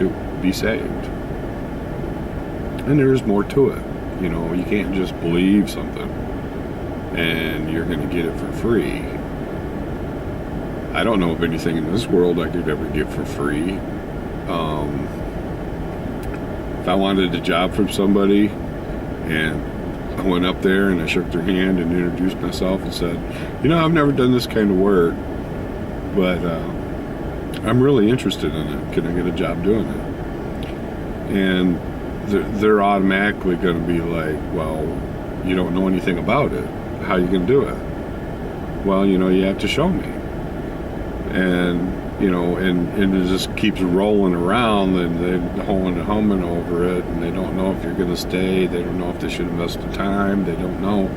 to be saved. And there's more to it. You know, you can't just believe something and you're going to get it for free. I don't know of anything in this world I could ever get for free. If I wanted a job from somebody and I went up there and I shook their hand and introduced myself and said, you know, I've never done this kind of work, but I'm really interested in it. Can I get a job doing it? And they're automatically going to be like, well, you don't know anything about it. How are you going to do it? Well, you know, you have to show me. And, you know, and it just keeps rolling around, and they're humming over it, and they don't know if you're going to stay. They don't know if they should invest the time. They don't know.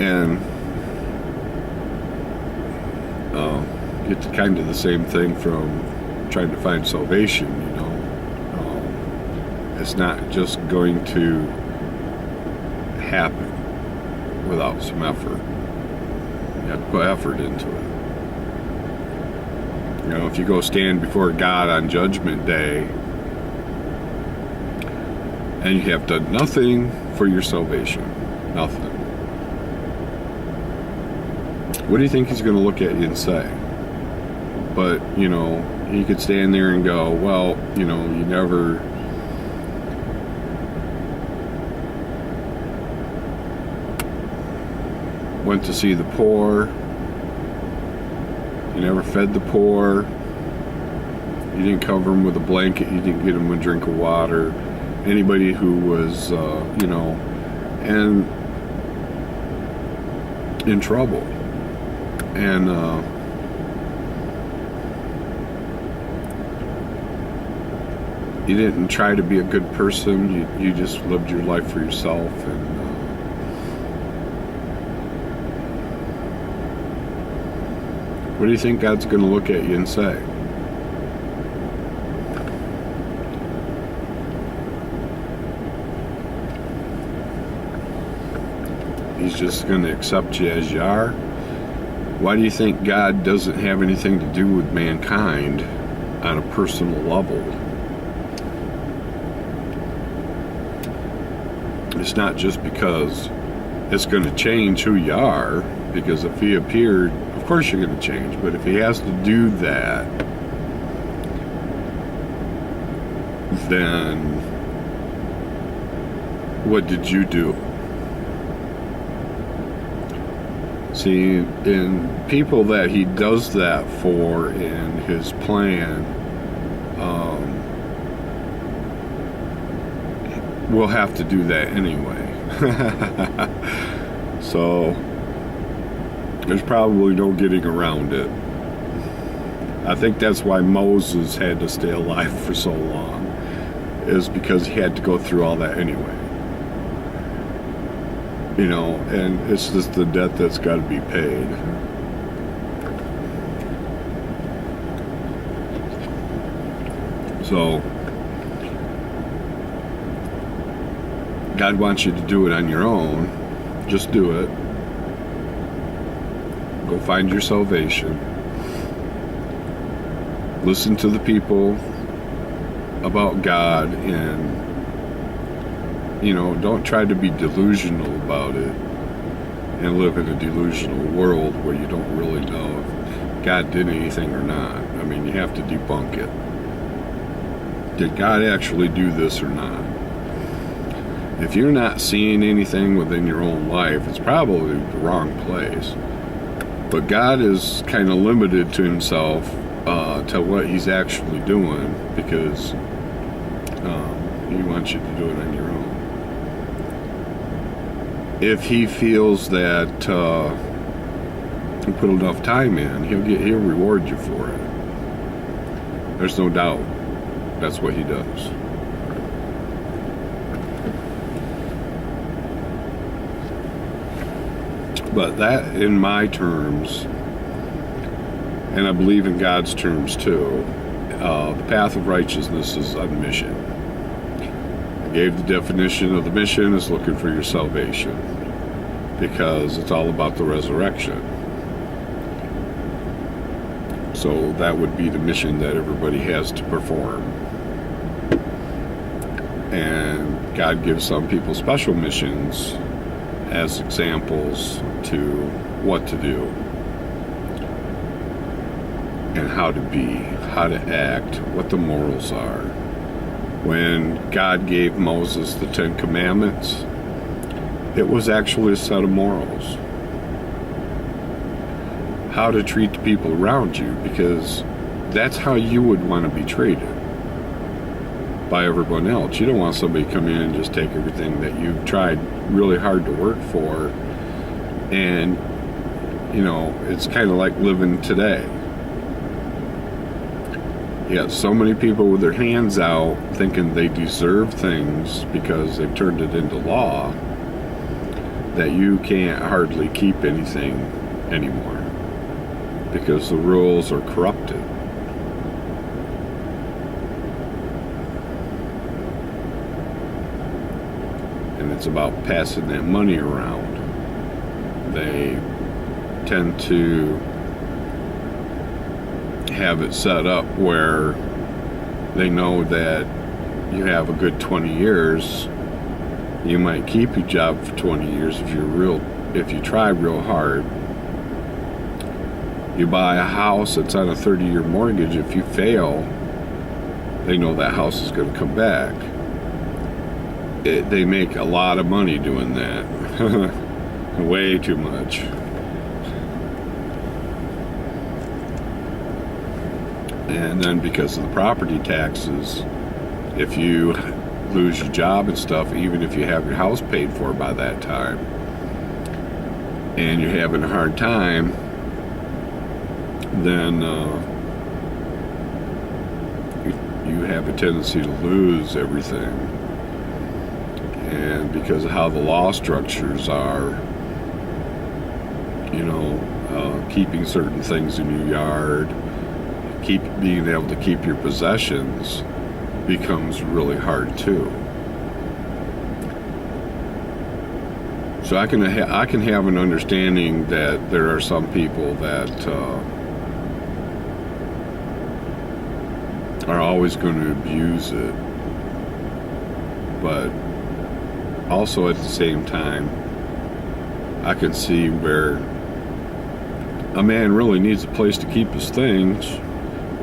And it's kind of the same thing from trying to find salvation, you know. It's not just going to happen without some effort. You have to put effort into it. You know, if you go stand before God on Judgment Day and you have done nothing for your salvation, nothing, what do you think He's going to look at you and say? But, you know, you could stand there and go, well, you know, you never went to see the poor. You never fed the poor. You didn't cover them with a blanket. You didn't get them a drink of water. Anybody who was, you know, and in trouble. And you didn't try to be a good person. You just lived your life for yourself. And what do you think God's going to look at you and say? He's just going to accept you as you are? Why do you think God doesn't have anything to do with mankind on a personal level? It's not just because it's going to change who you are, because if He appeared, of course you're going to change, but if He has to do that, then what did you do? See, in people that He does that for in His plan, we'll have to do that anyway. So there's probably no getting around it. I think that's why Moses had to stay alive for so long, is because he had to go through all that anyway. You know, and it's just the debt that's got to be paid. So God wants you to do it on your own. Just do it. Go find your salvation. Listen to the people about God, and, you know, don't try to be delusional about it and live in a delusional world where you don't really know if God did anything or not. I mean, you have to debunk it. Did God actually do this or not? If you're not seeing anything within your own life, it's probably the wrong place. But God is kind of limited to Himself, to what He's actually doing, because He wants you to do it on your own. If He feels that you put enough time in, He'll reward you for it. There's no doubt. That's what He does. But that, in my terms, and I believe in God's terms too, the path of righteousness is on mission. I gave the definition of the mission as looking for your salvation, because it's all about the resurrection. So that would be the mission that everybody has to perform. And God gives some people special missions as examples to what to do and how to be, how to act, what the morals are. When God gave Moses the 10 Commandments, it was actually a set of morals. How to treat the people around you, because that's how you would want to be treated by everyone else. You don't want somebody to come in and just take everything that you've tried really hard to work for, and it's kind of like living today. You got so many people with their hands out thinking they deserve things because they've turned it into law that you can't hardly keep anything anymore because the rules are corrupted. And it's about passing that money around. They tend to have it set up where they know that you have a good 20 years. You might keep your job for 20 years if you try real hard. You buy a house that's on a 30-year mortgage. If you fail, they know that house is going to come back. They make a lot of money doing that. Way too much. And then because of the property taxes, if you lose your job and stuff, even if you have your house paid for by that time, and you're having a hard time, then you have a tendency to lose everything. And because of how the law structures are, keeping certain things in your yard, being able to keep your possessions becomes really hard too. So I can have an understanding that there are some people that are always going to abuse it, but also at the same time, I can see where a man really needs a place to keep his things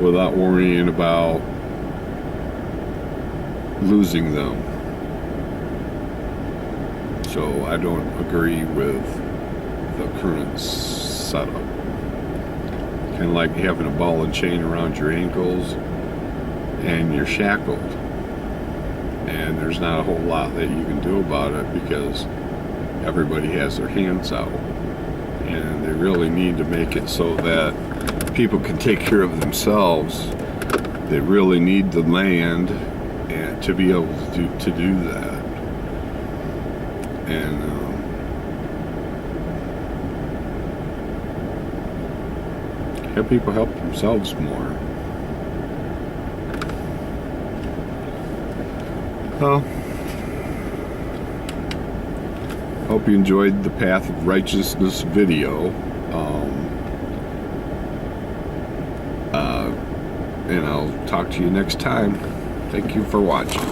without worrying about losing them. So I don't agree with the current setup. Kind of like having a ball and chain around your ankles and you're shackled. And there's not a whole lot that you can do about it because everybody has their hands out. And they really need to make it so that people can take care of themselves. They really need the land and to be able to do that. And have people help themselves more. Well, hope you enjoyed the Path of Righteousness video. And I'll talk to you next time. Thank you for watching.